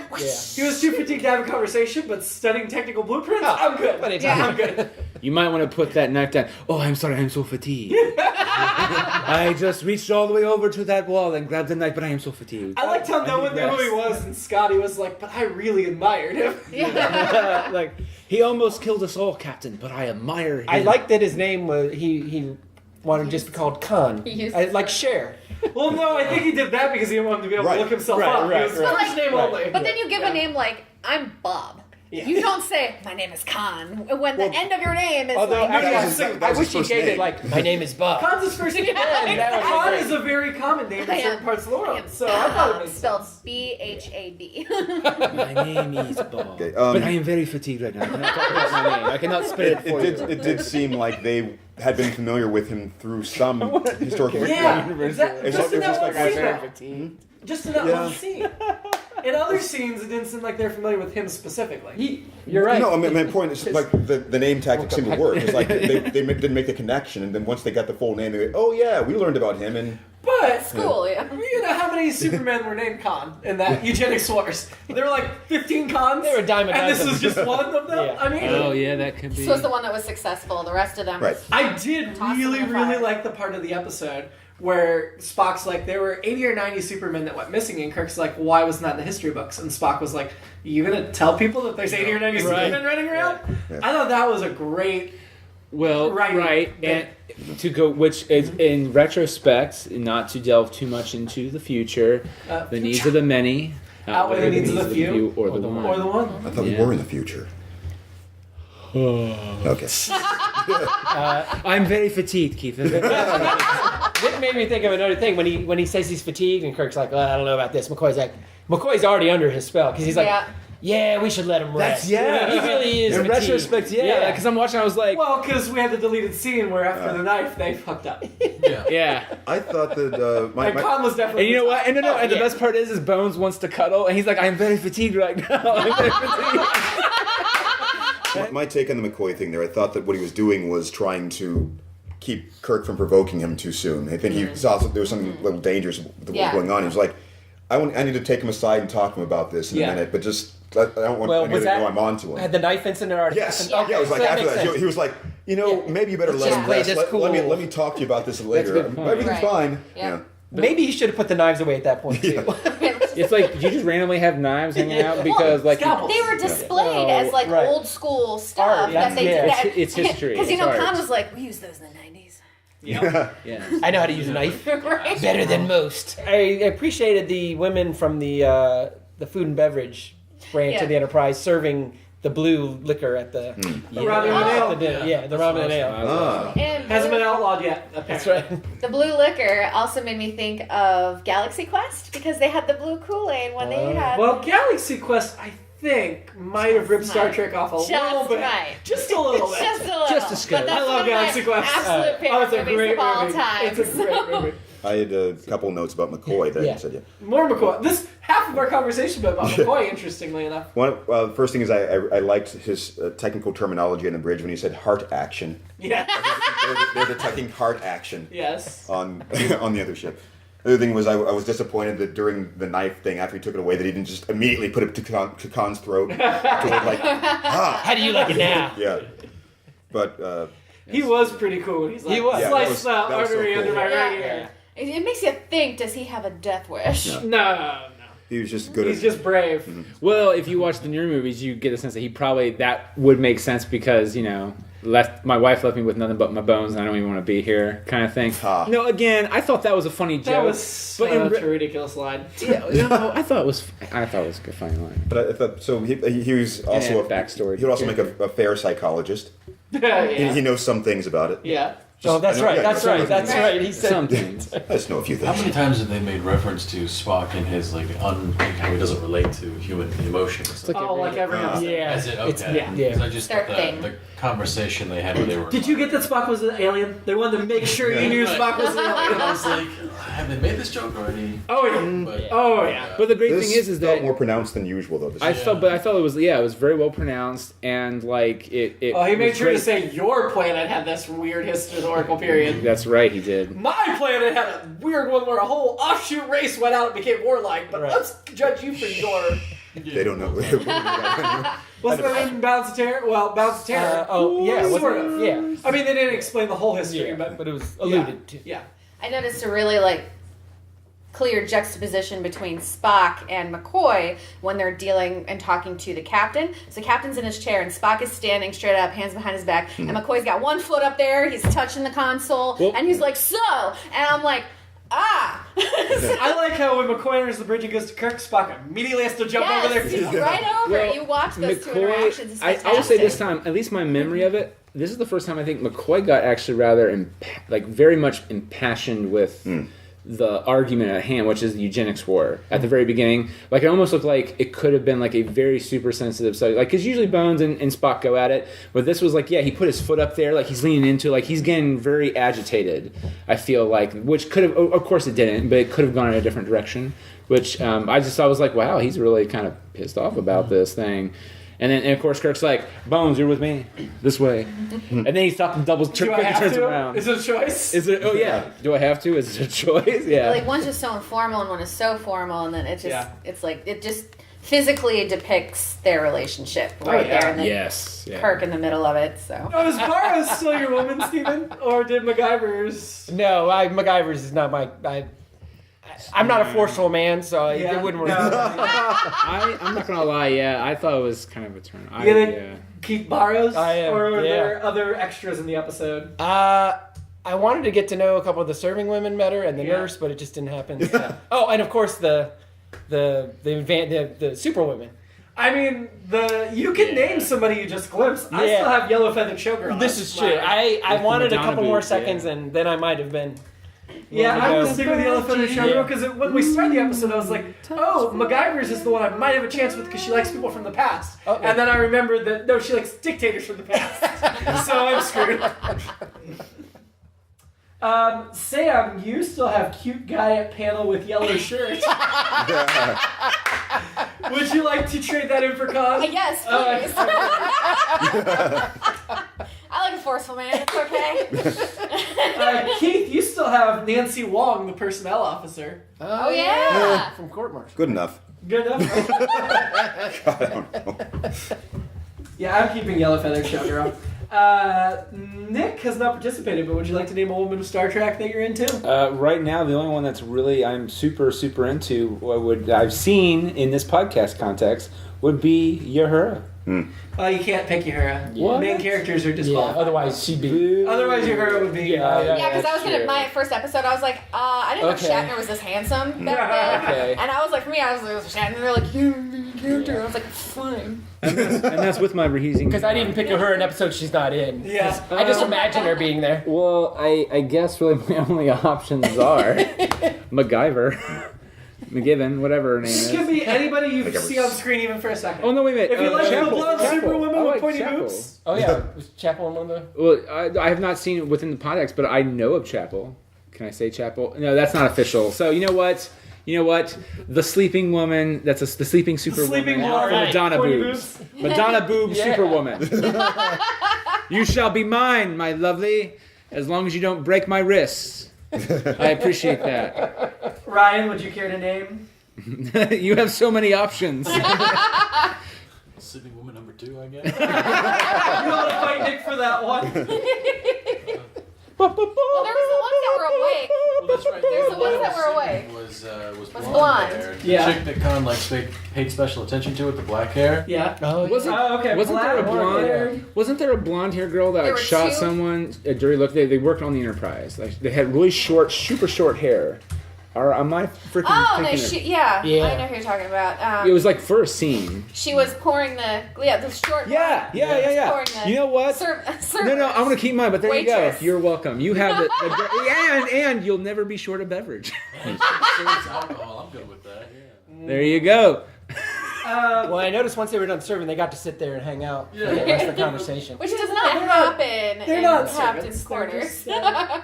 He was too fatigued to have a conversation, but studying technical blueprints, I'm good. anytime. I'm good. You might want to put that knife down. Oh, I'm sorry, I'm so fatigued. I just reached all the way over to that wall and grabbed the knife, but I am so fatigued. I liked how no one knew who he was, and Scotty was like, "But I really admired him." Yeah. Like, he almost killed us all, Captain, but I admire him. I like that his name was he wanted to just be called Khan. Like Cher. Well, no, I think he did that because he didn't want him to be able to Right. look himself Right, up. right, He was right. first name only. But then you give a name like, I'm Bob. You don't say, my name is Khan, when the end of your name is Although like... actually, I wish he first gave it name. like my name is Bob. Khan's his first name. Yeah, Khan is a very common name in certain parts of the world, so I thought it made spelled sense. B-H-A-B. My name is Bob. Okay, but I am very fatigued right now. I cannot talk about my name. I cannot spit it for you. It did seem like they had been familiar with him through some historical. Yeah, like, exactly. it's Just in just that one like scene. I though. Just in that one scene. In other scenes, it didn't seem like they're familiar with him specifically. You're right. No, I mean, my point is like the name tactic seemed to work. It's like they didn't make the connection, and then once they got the full name, they go, "Oh yeah, we learned about him." And But But School, yeah. you know how many Supermen were named Khan in that Eugenics Wars? There were like 15 Khans. They were a dime a and this dozen. is just one of them. Yeah. I mean, Oh yeah, that could be. This was the one that was successful. The rest of them. Right. I did Toss really, them in the really fire. like the part of the episode where Spock's like, there were 80 or 90 Supermen that went missing, and Kirk's like, why wasn't that in the history books? And Spock was like, you gonna tell people that there's 80 or 90 Supermen running around? Yeah. I thought that was a great... Well, Right. and to go, which is in retrospect, not to delve too much into the future, the needs of the many Outweigh the needs of the few, or the one. Or the one. I thought we were in the future. Okay. I'm very fatigued, Keith. I'm very fatigued. It made me think of another thing when he says he's fatigued and Kirk's like, well, I don't know about this. McCoy's already under his spell because he's like, yeah, we should let him rest. He really is In fatigued. retrospect, yeah. Because I'm watching, I was like, Well, because we had the deleted scene where after the knife, they fucked up. yeah. I thought that And Khan was definitely... And you know what? And and the yeah. best part is Bones wants to cuddle, and he's like, I'm very fatigued right now. I'm very fatigued. my take on the McCoy thing there, I thought that what he was doing was trying to keep Kirk from provoking him too soon. I think he saw there was something a little dangerous with what was going on. He was like, I need to take him aside and talk to him about this in a minute, but just I don't want anyone to know I'm on to him. Had the knife incident already Yes. happened? Yeah, it was like so after makes that, sense. he was like, maybe you better let just him play rest. this Let cool. me talk to you about this later. That's a good point. Everything's Right. fine. Yeah. Maybe he should have put the knives away at that point too. It's like, did you just randomly have knives hanging out? Because, like, scalpels. They were displayed Oh, as like right. old school stuff Art, that they yeah. did. It's history. Because It's art. Khan was like, we used those in the 90s. yeah. I know how to use a knife Right? better than most. I appreciated the women from the food and beverage branch of the Enterprise serving the blue liquor at the ramen and ale. the dinner. Yeah, the ramen and ale. And Hasn't been outlawed yet, That's apparently. right. the blue liquor also made me think of Galaxy Quest because they had the blue Kool-Aid when they had. Well, Galaxy Quest, I think, might have ripped Star Trek off a little bit. Right. Just a little bit. Just a little. Just a scoop. But that's I love one of my Galaxy Quest. Absolute Oh, favorite it's a movies great of all movie. time. It's a great movie. I had a couple notes about McCoy that I haven't said yet. More McCoy. This half of our conversation about McCoy, interestingly enough. The first thing is I liked his technical terminology on the bridge when he said heart action. Yeah. They're detecting heart action Yes. on the other ship. The other thing was I was disappointed that during the knife thing, after he took it away, that he didn't just immediately put it to Khan's throat. To like, How do you like it now? yeah. But He was pretty cool. He's like, He was. Yeah, slice the that was so artery cool. under my Yeah. right ear. It makes you think, does he have a death wish? No. No. he was just good He's at just brave. Well, if you watch the newer movies, you get a sense that that would make sense because, my wife left me with nothing but my bones and I don't even want to be here kind of thing. Ha. No, again, I thought that was a funny joke. That was such in a ridiculous line. I thought it was a funny line. But I thought so. He was also And backstory. He would also make a fair psychologist. Yeah. He knows some things about it. Yeah. Oh, that's right. Yeah, That's some right. of That's them. right. He said Some things. I just know a few How things. many times have they made reference to Spock and his how he doesn't relate to human emotions? like Oh, like every episode. Yeah. Is it It's- okay? yeah. 'Cause I just Their thought thing. the conversation they had when they were. Did you get that Spock was an alien? They wanted to make sure you knew Right. Spock was an alien. I was like, have they made this joke already? Oh, yeah. But, Oh, yeah. But the great This thing is felt that more pronounced than usual though. I felt it was it was very well pronounced and like it. Oh, he made was sure to great. say your planet had this weird historical period. That's right, he did. My planet had a weird one where a whole offshoot race went out and became warlike, but Right. let's judge you for your... They don't know. What's the name? Balance of Terror? Well, Balance of Terror. yeah. Sort of. Yeah. I mean, they didn't explain the whole history, Yeah, but... but it was alluded to. Yeah. I noticed a really clear juxtaposition between Spock and McCoy when they're dealing and talking to the captain. So the captain's in his chair and Spock is standing straight up, hands behind his back, and McCoy's got one foot up there, he's touching the console, Well- and he's like, so, and I'm like, ah. I like how when McCoy enters the bridge and goes to Kirk, Spock immediately has to jump over there. Yes, right over. Well, You watch those two interactions. It's I will say fantastic. this time, at least my memory of it, this is the first time I think McCoy got actually rather very much impassioned with the argument at hand, which is the eugenics war at the very beginning. Like it almost looked like it could have been like a very super sensitive subject. Like because usually Bones and Spock go at it, but this was like he put his foot up there, like he's leaning into, like he's getting very agitated. I feel like, which could have, of course it didn't, but it could have gone in a different direction. Which I was like, wow, he's really kind of pissed off about this thing. And then, and of course, Kirk's like, Bones, you're with me. This way. And then he stops and doubles, Do I have turns to? around. Is it a choice? Is it? Oh, yeah. Do I have to? Is it a choice? Yeah. Like one's just so informal and one is so formal, and then it just Yeah. it's like it just physically depicts their relationship right yeah. there, and then Yes. Yeah. Kirk in the middle of it. So Oh, is Barrow still your woman, Steven? Or did MacGyver's? No, MacGyver's is not my. I'm not a forceful man, so Yeah. it wouldn't work. No. I'm not going to lie. Yeah, I thought it was kind of a turn. You gonna keep Barrows? I am, Or are yeah. there other extras in the episode? I wanted to get to know a couple of the serving women better and the Yeah. nurse, but it just didn't happen. Oh, and of course the superwomen. I mean, you can name somebody you just glimpsed. I Yeah. still have Yellow Feathered Showgirl. This is true. I With wanted a Madonna couple more boobs, seconds, yeah. and then I might have been. Yeah, willing to I'm go. gonna stick with the Yellow Feathered Showgirl Yeah. because when we started the episode, I was like, "Oh, MacGyver's is the one I might have a chance with because she likes people from the past." Okay. And then I remembered that no, she likes dictators from the past, so I'm screwed. Sam, you still have cute guy at panel with yellow shirt. Would you like to trade that in for Con? yes, please. I like a forceful man. It's okay. Keith, you still have Nancy Wong, the personnel officer. Oh yeah. From court martial. Good enough. Good enough. I don't know. Yeah, I'm keeping Yellow Feather Showgirl. Nick has not participated, but would you like to name a woman of Star Trek that you're into? Right now, the only one that's really I'm super into, what I've seen in this podcast context, would be Uhura. Oh, you can't pick Uhura. What? Main characters are Yeah. disqualified. Otherwise, she'd be. Otherwise, Uhura would be. Yeah, because I was That's gonna true. my first episode. I was like, I didn't Okay. know Shatner was this handsome back then, Okay. and I was like, for me, I was like, Shatner. They're like, you're the character. I was like, fine. And that's with my reheasing. Because I didn't pick her in episodes she's not in. Yeah. I just imagine her being there. Well, I guess really my only options are MacGyver, McGiven, whatever her name This is. could be anybody you Like see on screen, even for a second. Oh no, wait a minute. If you like Chapel. the blonde Chapel. superwoman I with like pointy Chapel. boobs. Oh yeah, was Chapel in one of the? Well, I have not seen it within the podcast, but I know of Chapel. Can I say Chapel? No, that's not official. So you know what? The sleeping woman. That's the sleeping superwoman. sleeping for woman. Madonna Pointy boobs. Madonna boob Yeah. superwoman. You shall be mine, my lovely, as long as you don't break my wrists. I appreciate that. Ryan, would you care to name? You have so many options. Sleeping woman number 2, I guess. You want to fight Nick for that one? Well, there was the ones that were awake. Well, that's right. There's the one ones I that was were awake. thinking Was blonde. blonde hair. Yeah. The chick that Con paid special attention to with the black hair. Yeah. Oh, Wasn't Okay. Wasn't there a black blonde? hair. Wasn't there a blonde hair girl that There like, were shot two. someone? A dirty look. They worked on the Enterprise. Like they had really short, super short hair. Or am I freaking? Oh no, thinking of- yeah, Yeah. I know who you're talking about. It was like for a scene. She was pouring the short. Yeah. Pouring the You know what? No, I'm gonna keep mine. But there you Waitress. go. You're welcome. You have and you'll never be short of beverage. So it's alcohol. I'm good with that. Yeah. There you go. Well, I noticed once they were done serving, they got to sit there and hang out for the rest of the conversation. Which does not they're not- happen they're in not captain's servants, they're quarters. just, yeah.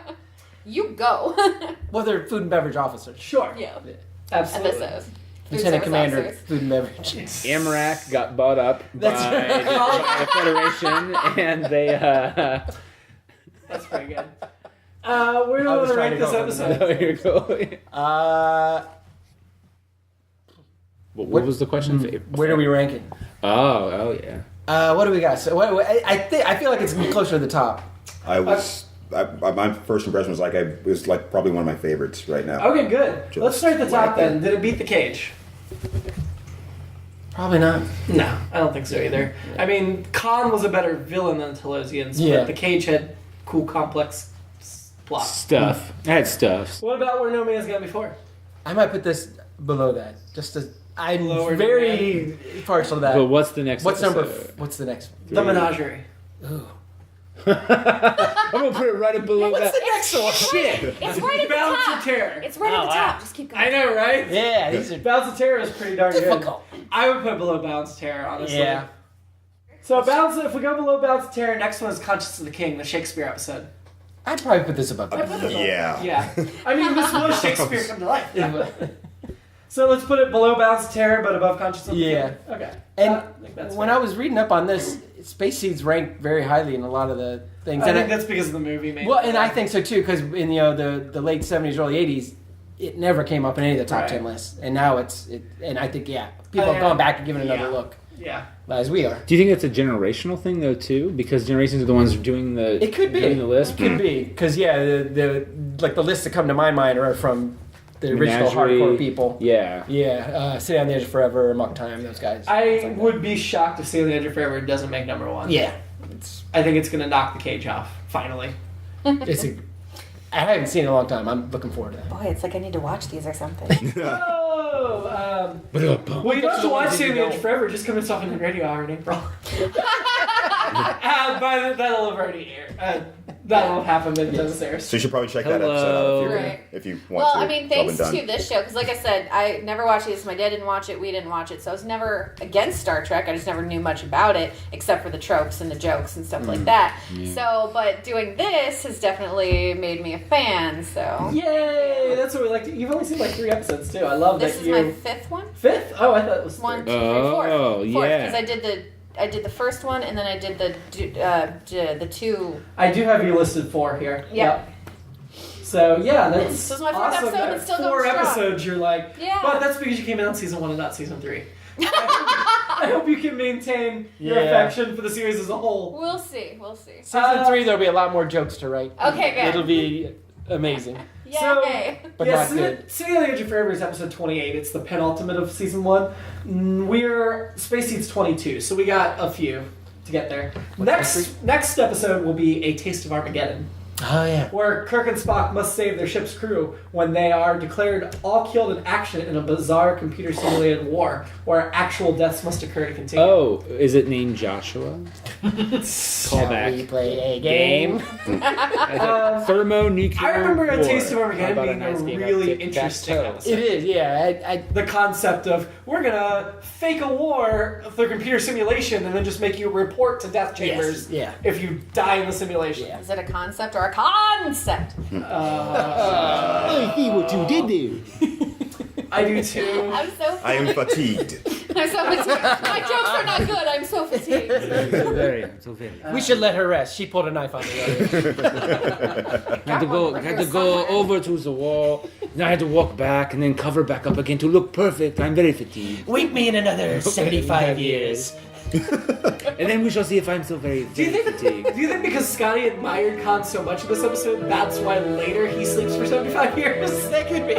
You go. Well, they're food and beverage officers. Sure. Yeah. Absolutely. FSOs. Food Lieutenant service Commander, officers. food and beverage. Amrak got bought up That's by right. the Federation, and they. That's pretty good. Where do I we was want to trying rank to this go episode? There you go. What was the question? Where do we rank it? Oh yeah. What do we got? So I feel like it's closer to the top. My first impression was it was like probably one of my favorites right now. Okay, good. Just Let's start at the top right then. there. Did it beat the cage? Probably not. No, I don't think so either. I mean, Khan was a better villain than Telosians, Yeah. but the cage had cool, complex plot. Stuff. I had stuff. What about Where No Man's Gone Before? I might put this below that. Just as I'm Lower very partial to that. But what's the next? What's number? episode? What's the next? The Menagerie. I'm gonna put it right below that. next one? Shit. It's right at the Balance of top. Terror. It's right at the Oh, top. wow. Just keep going. I know, right? Yeah, these are Balance of Terror is pretty darn good. difficult. I would put below Balance of Terror, honestly. Yeah. So if we go below Balance of Terror, next one is Conscience of the King, the Shakespeare episode. I'd probably put this above that. Yeah. Yeah. I mean, this was Shakespeare come to life. So let's put it below bounds of terror, but above conscious of Yeah. Okay. And I think that's when fair. I was reading up on this, Space Seed's ranked very highly in a lot of the things. I And think that's because of the movie, maybe. well, and I think so too, because in the late '70s, early '80s, it never came up in any of the top Right. 10 lists, and now and I think people have gone back and given it another look, Yeah. as we are. Do you think that's a generational thing though too? Because generations are the ones doing the It could be doing the list. It could be because the lists that come to my mind are from the original Menagerie. hardcore people. Yeah. Yeah, City on the Edge of Forever, Muck Time, those guys. I Things like that. would be shocked if City on the Edge of Forever doesn't make number one. Yeah, I think it's going to knock the cage off, finally. I haven't seen it in a long time. I'm looking forward to that. Boy, it's like I need to watch these or something. Oh, well, you don't have to watch City on the Edge of Forever. Just come and stop in the radio hour in April. That'll have already aired. That'll have happened when it does air. So you should probably check that Hello. episode out Right. if you want Well, to. I mean, It's all thanks been to done. this show, because like I said, I never watched this. My dad didn't watch it. We didn't watch it. So I was never against Star Trek. I just never knew much about it, except for the tropes and the jokes and stuff like that. So, but doing this has definitely made me a fan. So Yay! That's what we like to. You've only seen like 3 episodes too. I love this that is you. my 5th one. 5th? Oh, I thought it was 1, 2, 3rd. 3, 4. Oh, yeah. Because I did the first one, and then I did the 2. I do have you listed 4 here. Yep. So yeah, that's This is my 4th awesome. episode, That it's still 4 going strong. episodes, you're like, Yeah. but that's because you came in on season 1 and not season 3. I hope you can maintain your Yeah. affection for the series as a whole. We'll see. We'll see. Season 3, there'll be a lot more jokes to write. Okay, good. It'll be amazing. Yay! But not good. City on the Edge of Forever is episode 28. It's the penultimate of season 1. We're Space Seed's 22, so we got a few to get there. Next episode will be A Taste of Armageddon, Oh yeah. where Kirk and Spock must save their ship's crew when they are declared all killed in action in a bizarre computer-simulated war, where actual deaths must occur to continue. Oh, is it named Joshua? Shall back. we play a game? Thermonuclear. I remember A war. Taste of How Armageddon about being nice a game really of interesting tic-tac-toe? episode. It is, yeah. The concept of we're gonna fake a war through computer simulation and then just make you report to death chambers yeah. if you die in the simulation. Yeah. Is it a concept or a concept? I see what you did there. I do too. I'm so. I am fatigued. I'm so fatigued. My jokes are not good. I'm so fatigued. So very. We should let her rest. She pulled a knife on the other. Had to go over to the wall. Then I had to walk back and then cover back up again to look perfect. I'm very fatigued. Wait me in another 75 years. And then we shall see if I'm so very, Do you very think? fatigued. Do you think because Scotty admired Khan so much in this episode, that's why later he sleeps for 75 years? That could be.